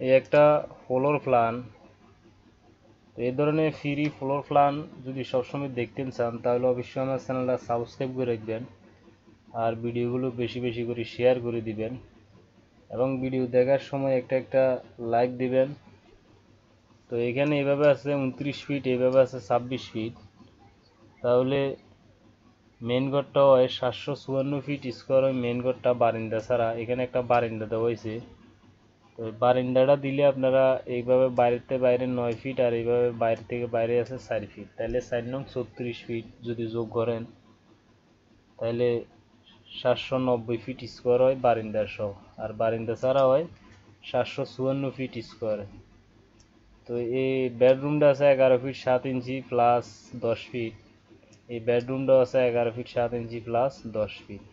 এই একটা floor plan. তো এই ধরনের ফ্রি ফ্লোর প্ল্যান যদি সবসময় দেখতে চান তাহলে অবশ্যই আমার চ্যানেলটা সাবস্ক্রাইব করে রাখবেন আর ভিডিওগুলো বেশি বেশি করে শেয়ার করে দিবেন এবং ভিডিও দেখার সময় একটা লাইক দিবেন। তো এখানে এভাবে আছে 29 ফিট, এভাবে আছে 26 ফিট। তাহলে মেন ঘরটা হয় 754 ফিট স্কোয়ার। হয় মেন ঘরটা বারিন্দা ছাড়া, এখানে একটা বারিন্দা দেওয়া হয়েছে। তো বারিন্দাটা দিলে আপনারা এইভাবে বাইরেতে বাইরে 9 ফিট আর এইভাবে বাইরে থেকে বাইরে আছে 4 ফিট, তাহলে 4 নং 36 ফিট যদি যোগ করেন তাহলে 790 ফিট স্কোয়ার হয় বারিন্দা সহ, আর বারিন্দা ছাড়া হয় 754 ফিট স্কোয়ার। তো এই বেডরুমটা আছে 11 ফিট 7 ইঞ্চি প্লাস 10 ফিট। এই বেডরুমটা আছে 11 ফিট 7 ইঞ্চি প্লাস 10 ফিট।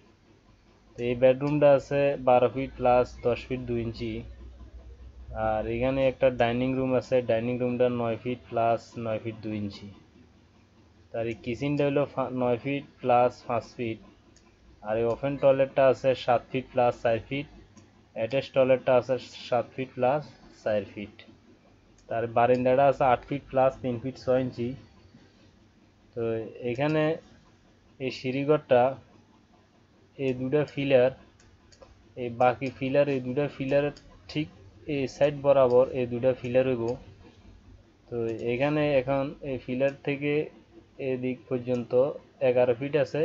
তো এই বেডরুমটা আছে 12 ফিট প্লাস 10 ফিট 2 ইঞ্চি। আর এখানে একটা ডাইনিং রুম আছে, ডাইনিং রুমটা 9 ফিট প্লাস 9 ফিট 2 ইঞ্চি। তার এই কিচেনটা হলো 9 ফিট প্লাস 5 ফিট। আর এই ওপেন টয়লেটটা আছে 7 ফিট প্লাস 4 ফিট। অ্যাটাচ টয়লেটটা আছে 7 ফিট প্লাস 4 ফিট। তার বারান্দাটা আছে 8 ফিট প্লাস 3 ফিট 6 ইঞ্চি। তো এখানে এই সিঁড়িঘরটা এই দুটা ফিলার, এই বাকি ফিলার, এই দুটা ফিলারের ঠিক এই সাইড বরাবর এই দুটা ফিলার হইব। তো এখানে এখন এই ফিলার থেকে এদিক পর্যন্ত 11 ফিট আছে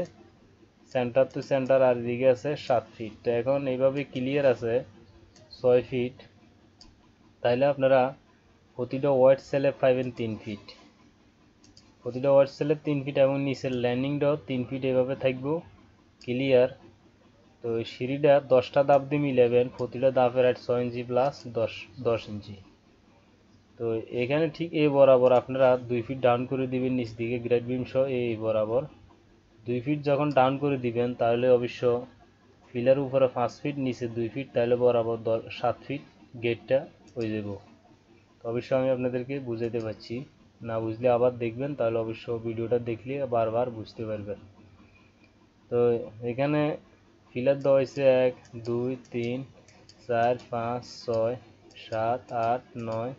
সেন্টার টু সেন্টার, আর এদিকে আছে 7 ফিট। তো এখন এইভাবে ক্লিয়ার আছে 6 ফিট। তাইলে আপনারা প্রতিটা ওয়াইড সেলে পাইবেন 3 ফিট, প্রতিটা ওয়াইড সেলে 3 ফিট এবং নিচের ল্যান্ডিংটাও 3 ফিট এভাবে থাকবো ক্লিয়ার। তো সিঁড়িটা 10টা ধাপ দিয়ে মিলাবেন, প্রতিটা ধাপের 6 ইঞ্চি প্লাস 10 ইঞ্চি। তো এখানে ঠিক এই বরাবর আপনারা 2 ফিট ডাউন করে দিবেন নিচ দিকে গ্রেড বিম সহ। এই বরাবর 2 ফিট যখন ডাউন করে দিবেন তাহলে অবশ্য ফিলার উপরে 5 ফিট, নিচে 2 ফিট, তাহলে বরাবর 7 ফিট গেটটা হয়ে যাব। তো অবশ্যই আমি আপনাদেরকে বুঝাইতে পারছি, না বুঝলে আবার দেখবেন, তাহলে অবশ্য ভিডিওটা দেখলে বারবার বুঝতে পারবেন। তো এখানে ফিলার দেওয়া হয়েছে 1 2 3 4 5 6 7 8 9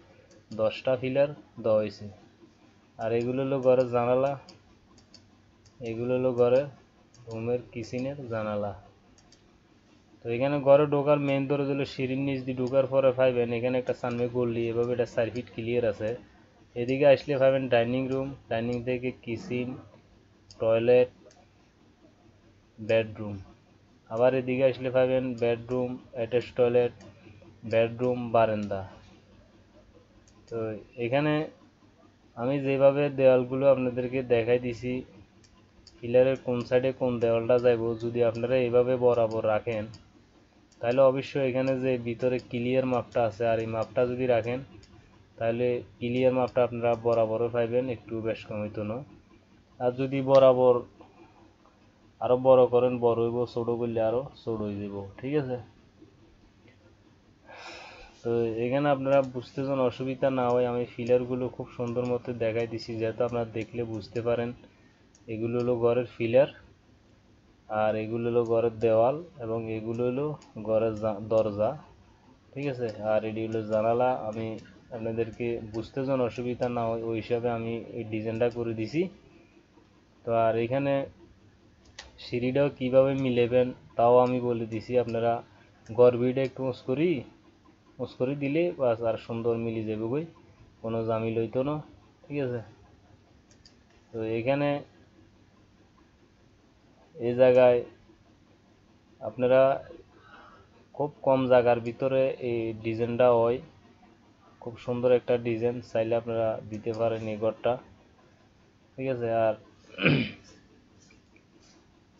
10টা ফিলার দেওয়া হয়েছে। আর এগুলো হলো ঘরের জানালা, এগুলো হলো ঘরের রুমের কিচেনের জানালা। তো এখানে ঘরে ঢোকার মেন দরজা হলো সিঁড়ির নিচ দিয়ে ঢোকার পরে পাইবেন এখানে একটা সামনে গলি, এভাবে এটা 4 ফিট ক্লিয়ার আছে। এদিকে আসলে পাবেন ডাইনিং রুম, ডাইনিং থেকে কিচেন, টয়লেট, বেডরুম। আবার এদিকে আসলে পাবেন বেডরুম, অ্যাটাচ টয়লেট, বেডরুম, বারান্দা। তো এখানে আমি যেভাবে দেওয়ালগুলো আপনাদেরকে দেখাই দিছি, পিলারের কোন সাইডে কোন দেওয়ালটা যাইব, যদি আপনারা এইভাবে বরাবর রাখেন তাহলে অবশ্যই এখানে যে ভিতরে ক্লিয়ার মাপটা আছে আর এই মাপটা যদি রাখেন তাহলে ক্লিয়ার মাপটা আপনারা বরাবরও পাইবেন, একটু বেশ কম হইতো না। আর যদি বরাবর আরো বড় করেন, বড় হইব, ছোট করলে আরো ছোট হয়ে যাব, ঠিক আছে। তো এখানে আপনারা বুঝতে যেন অসুবিধা না হয়, আমি ফিলারগুলো খুব সুন্দর মতো দেখাই দিছি যাতে আপনারা দেখলে বুঝতে পারেন। এগুলো হলো ঘরের ফিলার, আর এগুলো হলো ঘরের দেওয়াল, এবং এগুলো হলো ঘরের দরজা, ঠিক আছে। আর এটি হলো জানালা। আমি আপনাদেরকে বুঝতে যেন অসুবিধা না হয় ওই হিসাবে আমি এই ডিজাইনটা করে দিছি। তো আর এখানে সিঁড়িটাও কীভাবে মিলেবেন তাও আমি বলে দিছি, আপনারা গড়বিটা একটু উঁচ করি দিলে বাস আর সুন্দর মিলি যাবে, বই কোনো জামিল হইতো না, ঠিক আছে। তো এখানে এই জায়গায় আপনারা খুব কম জায়গার ভিতরে এই ডিজাইনটা হয়, খুব সুন্দর একটা ডিজাইন, চাইলে আপনারা দিতে পারেন এই ঘরটা, ঠিক আছে।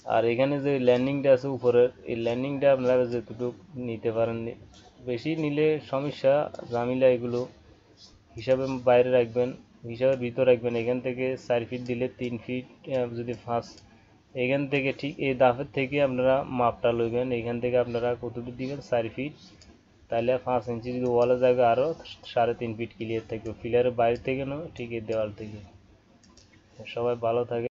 আর এখানে যে ল্যান্ডিংটা আছে উপরের, এই ল্যান্ডিংটা আপনারা যেটুকু নিতে পারেন, বেশি নিলে সমস্যা জামিলা, এগুলো হিসাবে বাইরে রাখবেন, হিসাবে ভিতরে রাখবেন। এখান থেকে 4 ফিট দিলে 3 ফিট, যদি 5, এখান থেকে ঠিক এই দাফের থেকে আপনারা মাপটা লইবেন, এখান থেকে আপনারা কতটুকু দিবেন 4 ফিট, তাহলে 5 ইঞ্চি যদি ওয়ালে যাবে আরও 3.5 ফিট ক্লিয়ার থাকবে, ফিলারের বাইরে থেকে নয়, ঠিক এই দেওয়াল থেকে। সবাই ভালো থাকে।